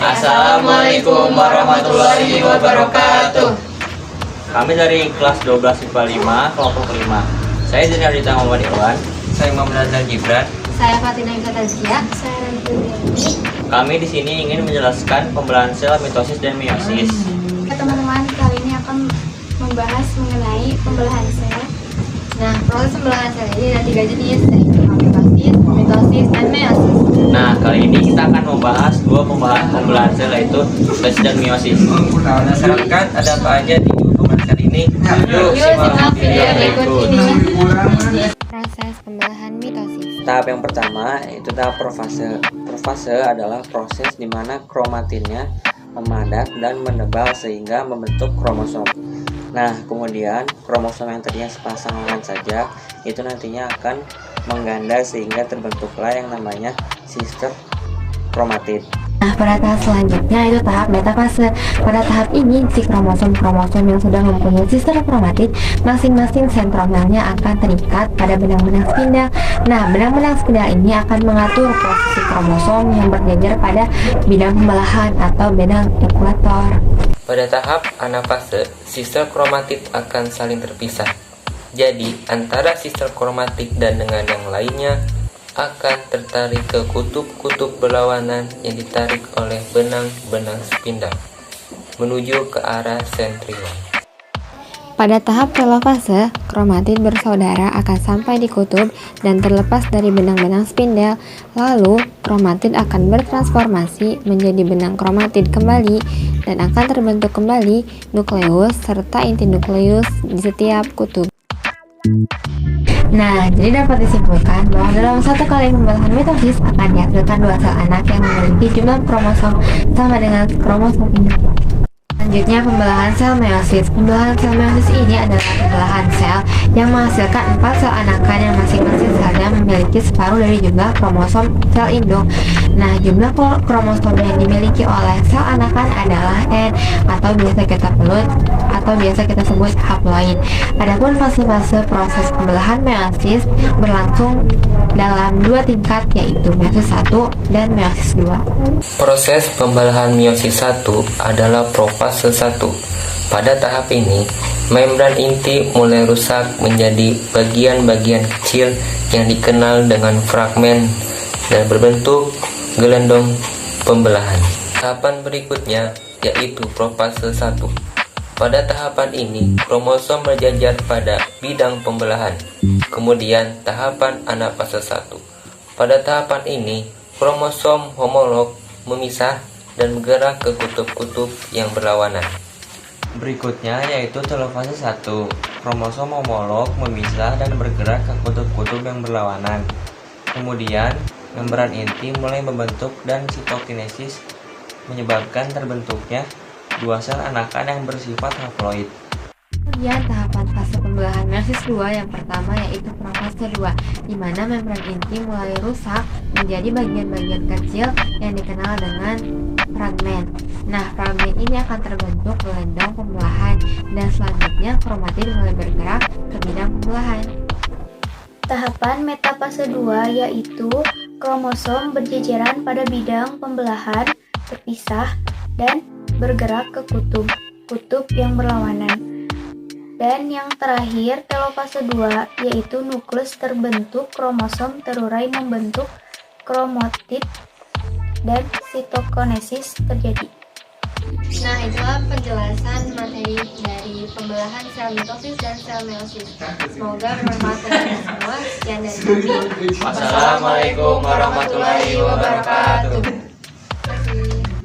Assalamualaikum warahmatullahi wabarakatuh. Kami dari kelas 12 IPA 5, kelompok 5. Saya Zina Ardita Muhammad Irwan. Saya Muhammad Azhar Gibran. Saya Fatina Yusuf Tazkia. Saya Ranti. Kami di sini ingin menjelaskan pembelahan sel, mitosis dan meiosis. Teman-teman, kali ini akan membahas mengenai pembelahan sel. Nah, proses pembelahan sel ini ada 3 jenis, yaitu apoptosis, mitosis, dan meiosis. Nah, kali ini kita akan membahas 2 pembelahan sel, yaitu mitosis dan meiosis. Berdasarkan ada apa aja di pembelahan sel ini? Yuk simak video berikut ini. Proses pembelahan mitosis. Tahap yang pertama yaitu tahap profase. Profase adalah proses di mana kromatinnya memadat dan menebal sehingga membentuk kromosom. Nah, kemudian kromosom yang tadinya sepasangan saja itu nantinya akan mengganda sehingga terbentuklah yang namanya sister kromatid. Nah, pada tahap selanjutnya itu tahap metafase. Pada tahap ini, si kromosom-kromosom yang sudah mempunyai sister kromatid, masing-masing sentromelnya akan terikat pada benang-benang spindel. Nah, benang-benang spindel ini akan mengatur posisi kromosom yang berjejer pada bidang pembelahan atau benang ekuator. Pada tahap anafase, sister kromatid akan saling terpisah. Jadi, antara sister kromatid dan dengan yang lainnya akan tertarik ke kutub-kutub berlawanan yang ditarik oleh benang-benang spindel menuju ke arah sentriol. Pada tahap telofase, kromatid bersaudara akan sampai di kutub dan terlepas dari benang-benang spindel. Lalu, kromatid akan bertransformasi menjadi benang kromatid kembali dan akan terbentuk kembali nukleus serta inti nukleus di setiap kutub. Nah, jadi dapat disimpulkan bahwa dalam satu kali pembelahan mitosis akan dihasilkan 2 sel anak yang memiliki jumlah kromosom sama dengan kromosom induk. Selanjutnya pembelahan sel meiosis. Pembelahan sel meiosis ini adalah pembelahan sel yang menghasilkan 4 sel anakan yang masing-masing selnya memiliki separuh dari jumlah kromosom sel induk. Nah, jumlah kromosom yang dimiliki oleh sel anakan adalah N atau biasa kita sebut haploid. Adapun fase-fase proses pembelahan meiosis berlangsung dalam 2 tingkat, yaitu meiosis 1 dan meiosis 2. Proses pembelahan meiosis 1 adalah profase 1. Pada tahap ini, membran inti mulai rusak menjadi bagian-bagian kecil yang dikenal dengan fragmen dan berbentuk gelendong pembelahan. Tahapan berikutnya yaitu profase 1. Pada tahapan ini, kromosom berjajar pada bidang pembelahan. Kemudian tahapan anafase 1. Pada tahapan ini, kromosom homolog memisah dan bergerak ke kutub-kutub yang berlawanan. Berikutnya yaitu telofase 1. Kromosom homolog memisah dan bergerak ke kutub-kutub yang berlawanan. Kemudian, membran inti mulai membentuk dan sitokinesis menyebabkan terbentuknya 2 sel anakan yang bersifat haploid. Kemudian tahapan fase pembelahan meiosis 2 yang pertama yaitu profase 2, di mana membran inti mulai rusak menjadi bagian-bagian kecil yang dikenal dengan fragmen. Nah, fragmen ini akan terbentuk gelendong pembelahan dan selanjutnya kromatid mulai bergerak ke bidang pembelahan. Tahapan metafase 2 yaitu kromosom berjejeran pada bidang pembelahan, terpisah, dan bergerak ke kutub yang berlawanan. Dan yang terakhir, telofase 2 yaitu nukleus terbentuk, kromosom terurai membentuk kromatid, dan sitokinesis terjadi. Nah, itulah penjelasan materi dari pembelahan sel mitosis dan sel meiosis. Semoga bermanfaat bagi semua. Sekian dari kami. Wassalamualaikum warahmatullahi wabarakatuh.